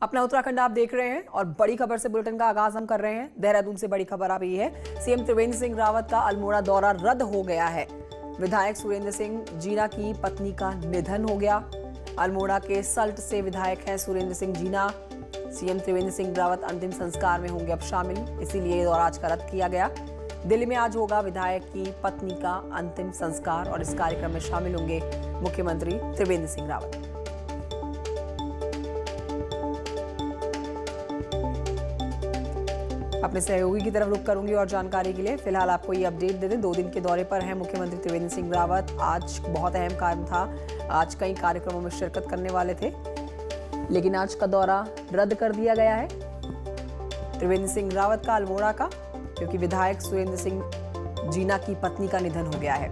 अपना उत्तराखंड आप देख रहे हैं और बड़ी खबर से बुलेटिन का आगाज हम कर रहे हैं। देहरादून से बड़ी खबर आ रही है। सीएम त्रिवेंद्र सिंह रावत का अल्मोड़ा दौरा रद्द हो गया है। विधायक सुरेंद्र सिंह जीना की पत्नी का निधन हो गया। अल्मोड़ा के सल्ट से विधायक हैं सुरेंद्र सिंह जीना। सीएम त्रिवेंद्र सिंह रावत अंतिम संस्कार में होंगे अब शामिल, इसीलिए दौरा आज का रद्द किया गया। दिल्ली में आज होगा विधायक की पत्नी का अंतिम संस्कार और इस कार्यक्रम में शामिल होंगे मुख्यमंत्री त्रिवेंद्र सिंह रावत। अपने सहयोगी की तरफ रुख करूंगी और जानकारी के लिए फिलहाल आपको ये अपडेट दे दें। 2 दिन के दौरे पर हैं मुख्यमंत्री त्रिवेंद्र सिंह रावत। आज बहुत अहम काम था, आज कई कार्यक्रमों में शिरकत करने वाले थे, लेकिन आज का दौरा रद्द कर दिया गया है त्रिवेंद्र सिंह रावत का अल्मोड़ा का, क्योंकि विधायक सुरेंद्र सिंह जीना की पत्नी का निधन हो गया है।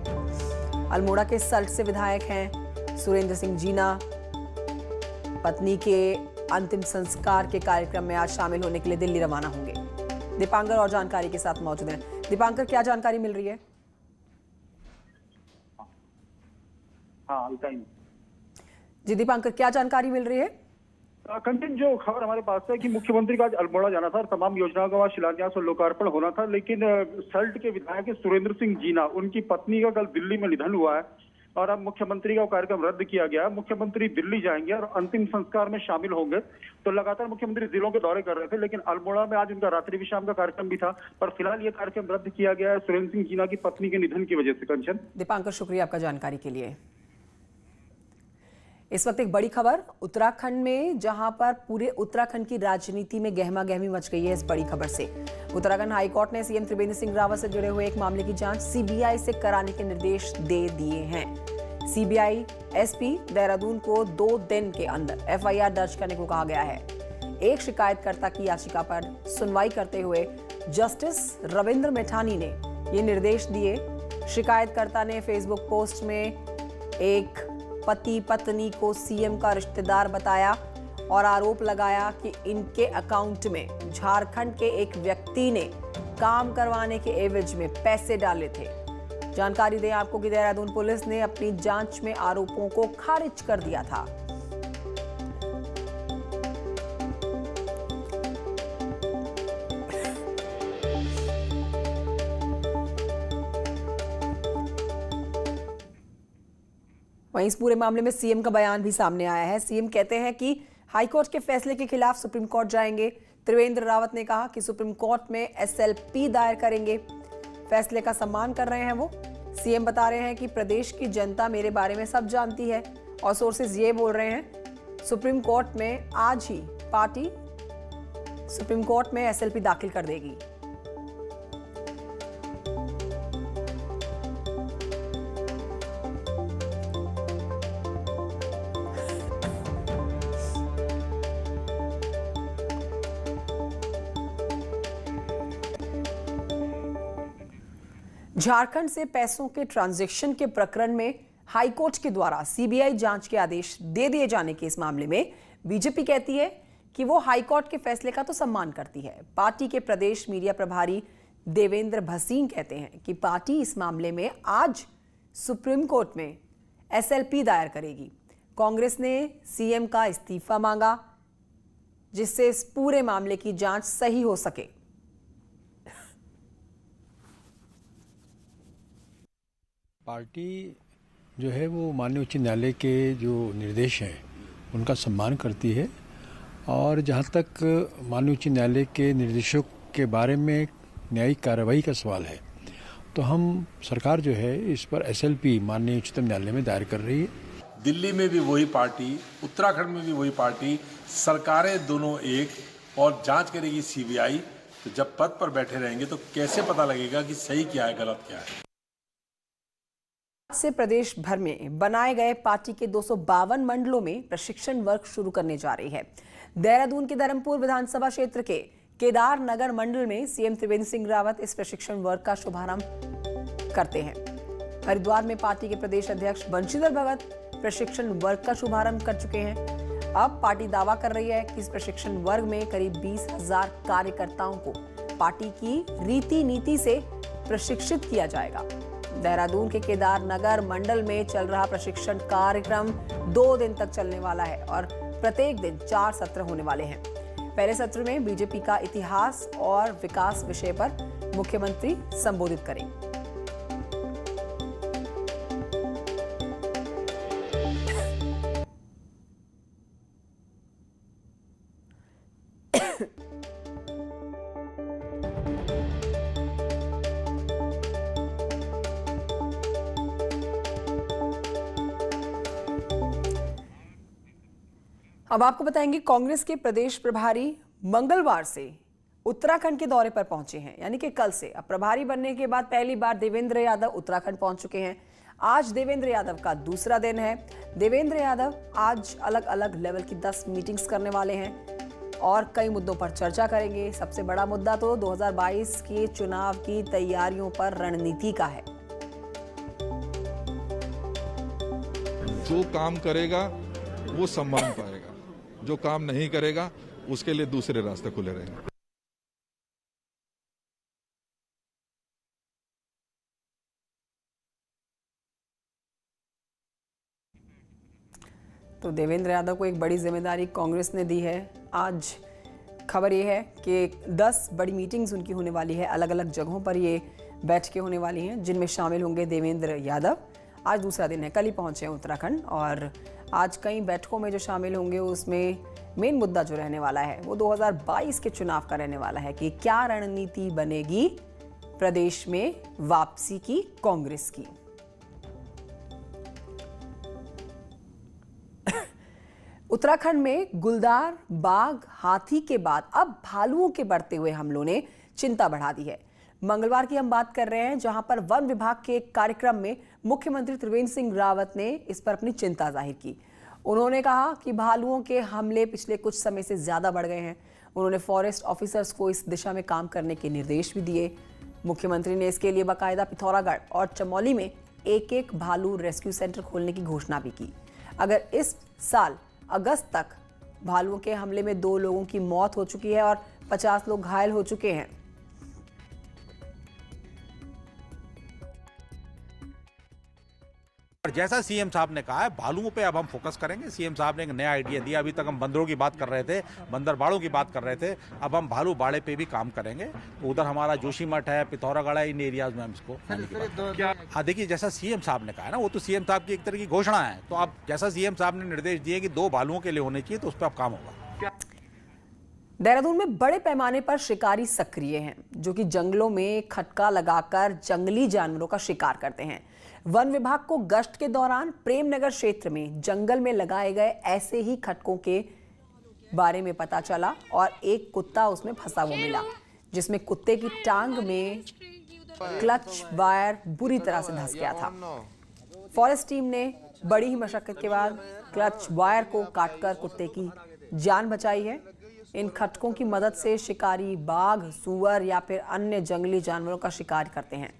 अल्मोड़ा के सल्ट से विधायक हैं सुरेंद्र सिंह जीना। पत्नी के अंतिम संस्कार के कार्यक्रम में आज शामिल होने के लिए दिल्ली रवाना होंगे। दीपांकर और जानकारी के साथ मौजूद हैं। दीपांकर, क्या जानकारी मिल रही है? जी दीपांकर, क्या जानकारी मिल रही है? कंटेंट जो खबर हमारे पास है कि मुख्यमंत्री का आज अल्मोड़ा जाना था और तमाम योजनाओं का वहां शिलान्यास और लोकार्पण होना था, लेकिन सल्ट के विधायक सुरेंद्र सिंह जीना, उनकी पत्नी का कल दिल्ली में निधन हुआ है और अब मुख्यमंत्री का कार्यक्रम रद्द किया गया। मुख्यमंत्री दिल्ली जाएंगे और अंतिम संस्कार में शामिल होंगे। तो लगातार मुख्यमंत्री जिलों के दौरे कर रहे थे, लेकिन अल्मोड़ा में आज उनका रात्रि विश्राम का कार्यक्रम भी था, पर फिलहाल ये कार्यक्रम रद्द किया गया है सुरेंद्र सिंह जीना की पत्नी के निधन की वजह से। कंचन, दीपांकर, शुक्रिया आपका जानकारी के लिए। इस वक्त एक बड़ी खबर उत्तराखंड में, जहां पर पूरे उत्तराखंड की राजनीति में गहमा गहमी मच गई है। इस बड़ी खबर से उत्तराखंड हाईकोर्ट ने सीएम त्रिवेंद्र सिंह रावत से जुड़े हुए एक मामले की जांच सीबीआई से कराने के निर्देश दे दिए हैं। सीबीआई एसपी देहरादून को 2 दिन के अंदर एफआईआर दर्ज करने को कहा गया है। एक शिकायतकर्ता की याचिका पर सुनवाई करते हुए जस्टिस रविंद्र मैठानी ने ये निर्देश दिए। शिकायतकर्ता ने फेसबुक पोस्ट में एक पति पत्नी को सीएम का रिश्तेदार बताया और आरोप लगाया कि इनके अकाउंट में झारखंड के एक व्यक्ति ने काम करवाने के एवज में पैसे डाले थे। जानकारी दें आपको कि देहरादून पुलिस ने अपनी जांच में आरोपों को खारिज कर दिया था। वहीं इस पूरे मामले में सीएम का बयान भी सामने आया है। सीएम कहते हैं कि हाईकोर्ट के फैसले के खिलाफ सुप्रीम कोर्ट जाएंगे। त्रिवेंद्र रावत ने कहा कि सुप्रीम कोर्ट में एसएलपी दायर करेंगे। फैसले का सम्मान कर रहे हैं वो। सीएम बता रहे हैं कि प्रदेश की जनता मेरे बारे में सब जानती है और सोर्सेज ये बोल रहे हैं सुप्रीम कोर्ट में आज ही पार्टी सुप्रीम कोर्ट में एसएलपी दाखिल कर देगी। झारखंड से पैसों के ट्रांजैक्शन के प्रकरण में हाईकोर्ट के द्वारा सीबीआई जांच के आदेश दे दिए जाने के इस मामले में बीजेपी कहती है कि वो हाईकोर्ट के फैसले का तो सम्मान करती है। पार्टी के प्रदेश मीडिया प्रभारी देवेंद्र भसीन कहते हैं कि पार्टी इस मामले में आज सुप्रीम कोर्ट में एसएलपी दायर करेगी। कांग्रेस ने सीएम का इस्तीफा मांगा, जिससे इस पूरे मामले की जांच सही हो सके। पार्टी जो है वो माननीय उच्च न्यायालय के जो निर्देश हैं उनका सम्मान करती है और जहाँ तक माननीय उच्च न्यायालय के निर्देशों के बारे में न्यायिक कार्रवाई का सवाल है, तो हम सरकार जो है इस पर एसएलपी माननीय उच्चतम न्यायालय में दायर कर रही है। दिल्ली में भी वही पार्टी, उत्तराखंड में भी वही पार्टी, सरकारें दोनों एक और जांच करेगी सीबीआई। तो जब पद पर बैठे रहेंगे तो कैसे पता लगेगा कि सही क्या है गलत क्या है। से प्रदेश भर में बनाए गए पार्टी के 252 मंडलों में प्रशिक्षण वर्ग शुरू करने जा रही है। देहरादून के धर्मपुर विधानसभा क्षेत्र के केदार नगर मंडल में सीएम त्रिवेंद्र सिंह रावत इस प्रशिक्षण वर्ग का शुभारंभ करते हैं। हरिद्वार में पार्टी के प्रदेश अध्यक्ष बंशीधर भगत प्रशिक्षण वर्ग का शुभारंभ कर चुके हैं। अब पार्टी दावा कर रही है कि इस प्रशिक्षण वर्ग में करीब 20,000 कार्यकर्ताओं को पार्टी की रीति नीति से प्रशिक्षित किया जाएगा। देहरादून के केदार नगर मंडल में चल रहा प्रशिक्षण कार्यक्रम 2 दिन तक चलने वाला है और प्रत्येक दिन 4 सत्र होने वाले हैं। पहले सत्र में बीजेपी का इतिहास और विकास विषय पर मुख्यमंत्री संबोधित करेंगे। अब आपको बताएंगे, कांग्रेस के प्रदेश प्रभारी मंगलवार से उत्तराखंड के दौरे पर पहुंचे हैं, यानी कि कल से। अब प्रभारी बनने के बाद पहली बार देवेंद्र यादव उत्तराखंड पहुंच चुके हैं। आज देवेंद्र यादव का दूसरा दिन है। देवेंद्र यादव आज अलग अलग लेवल की 10 मीटिंग्स करने वाले हैं और कई मुद्दों पर चर्चा करेंगे। सबसे बड़ा मुद्दा तो 2022 के चुनाव की तैयारियों पर रणनीति का है। जो काम करेगा वो सम्मान पाएगा, जो काम नहीं करेगा उसके लिए दूसरे रास्ते खुले रहेंगे। तो देवेंद्र यादव को एक बड़ी जिम्मेदारी कांग्रेस ने दी है। आज खबर ये है कि 10 बड़ी मीटिंग्स उनकी होने वाली है। अलग अलग जगहों पर ये बैठकें होने वाली हैं जिनमें शामिल होंगे देवेंद्र यादव। आज दूसरा दिन है, कल ही पहुंचे हैं उत्तराखंड और आज कई बैठकों में जो शामिल होंगे उसमें मेन मुद्दा जो रहने वाला है वो 2022 के चुनाव का रहने वाला है कि क्या रणनीति बनेगी प्रदेश में वापसी की कांग्रेस की। उत्तराखंड में गुलदार बाघ हाथी के बाद अब भालुओं के बढ़ते हुए हमलों ने चिंता बढ़ा दी है। मंगलवार की हम बात कर रहे हैं, जहां पर वन विभाग के एक कार्यक्रम में मुख्यमंत्री त्रिवेंद्र सिंह रावत ने इस पर अपनी चिंता जाहिर की। उन्होंने कहा कि भालुओं के हमले पिछले कुछ समय से ज्यादा बढ़ गए हैं। उन्होंने फॉरेस्ट ऑफिसर्स को इस दिशा में काम करने के निर्देश भी दिए। मुख्यमंत्री ने इसके लिए बाकायदा पिथौरागढ़ और चमोली में एक भालू रेस्क्यू सेंटर खोलने की घोषणा भी की। अगर इस साल अगस्त तक भालुओं के हमले में 2 लोगों की मौत हो चुकी है और 50 लोग घायल हो चुके हैं। और जैसा सीएम साहब ने कहा है, भालुओं पे अब हम फोकस करेंगे। सीएम साहब ने एक नया आइडिया दिया। अभी तक हम बंदरों की बात कर रहे थे, बंदरबाड़ों की बात कर रहे थे, अब हम भालू बाड़े पे भी काम करेंगे। तो उधर हमारा जोशीमठ है, पिथौरागढ़ है, इन एरियाज में हम इसको। हाँ देखिए, जैसा सीएम साहब ने कहा है ना, वो तो सीएम साहब की एक तरह की घोषणा है। तो अब जैसा सीएम साहब ने निर्देश दिए कि 2 भालुओं के लिए होने चाहिए, तो उस पर अब काम होगा। देहरादून में बड़े पैमाने पर शिकारी सक्रिय हैं, जो कि जंगलों में खटका लगाकर जंगली जानवरों का शिकार करते हैं। वन विभाग को गश्त के दौरान प्रेमनगर क्षेत्र में जंगल में लगाए गए ऐसे ही खटकों के बारे में पता चला और एक कुत्ता उसमें फंसा हुआ मिला, जिसमें कुत्ते की टांग में क्लच वायर बुरी तरह से धंस गया था। फॉरेस्ट टीम ने बड़ी ही मशक्कत के बाद क्लच वायर को काटकर कुत्ते की जान बचाई है। इन खटकों की मदद से शिकारी बाघ, सूअर या फिर अन्य जंगली जानवरों का शिकार करते हैं।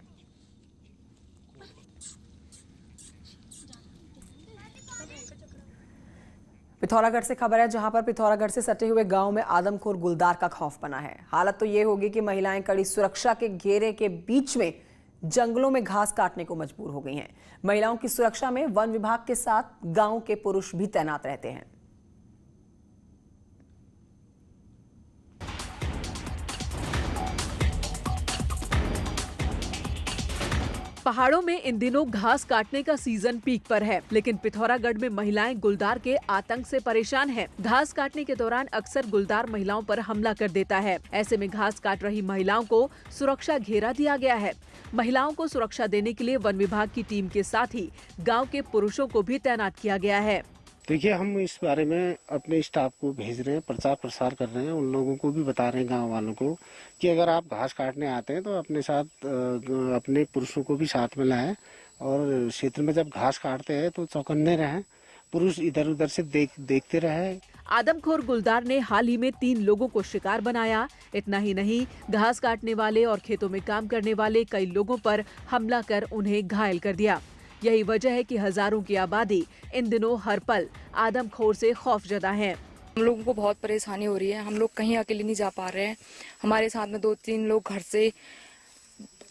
पिथौरागढ़ से खबर है, जहां पर पिथौरागढ़ से सटे हुए गांव में आदमखोर गुलदार का खौफ बना है। हालत तो ये होगी कि महिलाएं कड़ी सुरक्षा के घेरे के बीच में जंगलों में घास काटने को मजबूर हो गई हैं। महिलाओं की सुरक्षा में वन विभाग के साथ गांव के पुरुष भी तैनात रहते हैं। पहाड़ों में इन दिनों घास काटने का सीजन पीक पर है, लेकिन पिथौरागढ़ में महिलाएं गुलदार के आतंक से परेशान हैं। घास काटने के दौरान अक्सर गुलदार महिलाओं पर हमला कर देता है। ऐसे में घास काट रही महिलाओं को सुरक्षा घेरा दिया गया है। महिलाओं को सुरक्षा देने के लिए वन विभाग की टीम के साथ ही गाँव के पुरुषों को भी तैनात किया गया है। देखिए, हम इस बारे में अपने स्टाफ को भेज रहे हैं, प्रचार प्रसार कर रहे हैं, उन लोगों को भी बता रहे हैं, गांव वालों को, कि अगर आप घास काटने आते हैं तो अपने साथ अपने पुरुषों को भी साथ में लाएं और क्षेत्र में जब घास काटते हैं तो चौकन्ने रहें, पुरुष इधर उधर से देखते रहें। आदमखोर गुलदार ने हाल ही में 3 लोगों को शिकार बनाया। इतना ही नहीं, घास काटने वाले और खेतों में काम करने वाले कई लोगों पर हमला कर उन्हें घायल कर दिया। यही वजह है कि हजारों की आबादी इन दिनों हर पल आदमखोर से खौफजदा है। हम लोगों को बहुत परेशानी हो रही है। हम लोग कहीं अकेले नहीं जा पा रहे हैं। हमारे साथ में 2-3 लोग घर से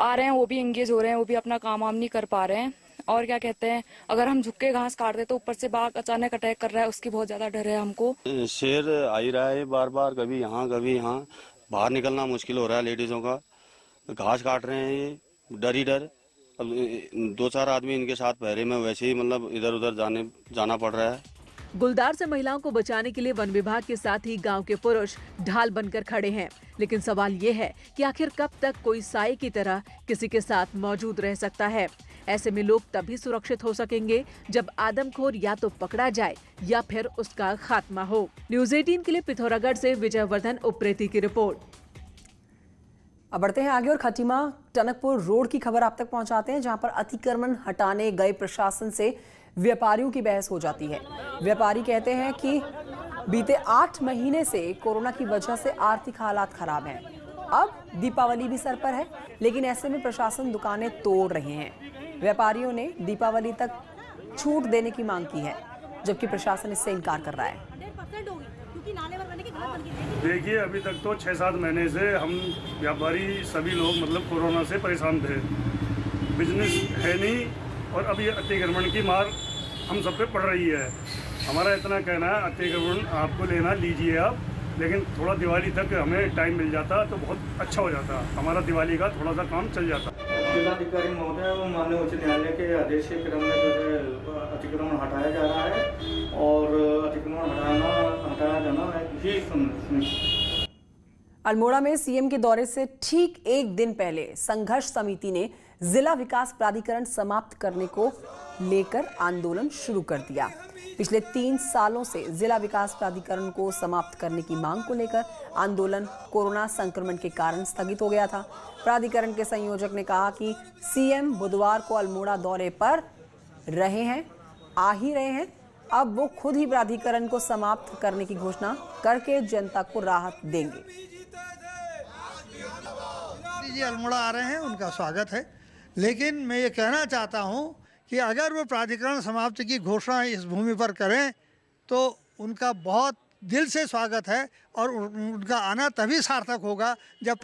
आ रहे हैं वो भी एंगेज हो रहे हैं, वो भी अपना काम वाम नहीं कर पा रहे हैं। और क्या कहते हैं, अगर हम झुक के घास काट रहे तो ऊपर से बाघ अचानक अटैक कर रहा है, उसकी बहुत ज्यादा डर है हमको। शेर आ ही रहा है बार बार, कभी यहाँ कभी यहाँ, बाहर निकलना मुश्किल हो रहा है लेडीजों का। घास काट रहे हैं ये डर ही डर। अब 2-4 आदमी इनके साथ पहरे में, वैसे ही मतलब इधर उधर जाना पड़ रहा है। गुलदार से महिलाओं को बचाने के लिए वन विभाग के साथ ही गांव के पुरुष ढाल बनकर खड़े हैं। लेकिन सवाल ये है कि आखिर कब तक कोई साए की तरह किसी के साथ मौजूद रह सकता है। ऐसे में लोग तभी सुरक्षित हो सकेंगे जब आदमखोर या तो पकड़ा जाए या फिर उसका खात्मा हो। न्यूज़ 18 के लिए पिथौरागढ़ से विजयवर्धन उप्रेती की रिपोर्ट। अब बढ़ते हैं आगे और खटीमा टनकपुर रोड की खबर आप तक पहुंचाते हैं, जहां पर अतिक्रमण हटाने गए प्रशासन से व्यापारियों की बहस हो जाती है। व्यापारी कहते हैं कि बीते 8 महीने से कोरोना की वजह से आर्थिक हालात खराब हैं। अब दीपावली भी सर पर है, लेकिन ऐसे में प्रशासन दुकानें तोड़ रहे हैं। व्यापारियों ने दीपावली तक छूट देने की मांग की है, जबकि प्रशासन इससे इनकार कर रहा है। देखिए, अभी तक तो 6-7 महीने से हम व्यापारी सभी लोग मतलब कोरोना से परेशान थे। बिजनेस है नहीं, और अब ये अतिक्रमण की मार हम सब पे पड़ रही है। हमारा इतना कहना है, अतिक्रमण आपको लेना लीजिए आप, लेकिन थोड़ा दिवाली तक हमें टाइम मिल जाता तो बहुत अच्छा हो जाता। हमारा दिवाली का थोड़ा सा काम चल जाता। जिलाधिकारी महोदय व माननीय उच्च न्यायालय के आदेश के क्रम में जो है अतिक्रमण हटाया जा रहा है, और अतिक्रमण हटाया जाना ही सुनिश्चित। अल्मोड़ा में सीएम के दौरे से ठीक एक दिन पहले संघर्ष समिति ने जिला विकास प्राधिकरण समाप्त करने को लेकर आंदोलन शुरू कर दिया। पिछले 3 सालों से जिला विकास प्राधिकरण को समाप्त करने की मांग को लेकर आंदोलन कोरोना संक्रमण के कारण स्थगित हो गया था। प्राधिकरण के संयोजक ने कहा कि सीएम बुधवार को अल्मोड़ा दौरे पर आ ही रहे हैं। अब वो खुद ही प्राधिकरण को समाप्त करने की घोषणा करके जनता को राहत देंगे। जी अल्मोड़ा आ रहे हैं, उनका स्वागत है, लेकिन मैं ये कहना चाहता हूँ कि अगर वो प्राधिकरण समाप्ति की घोषणा इस भूमि पर करें तो उनका बहुत दिल से स्वागत है, और उनका आना तभी सार्थक होगा जब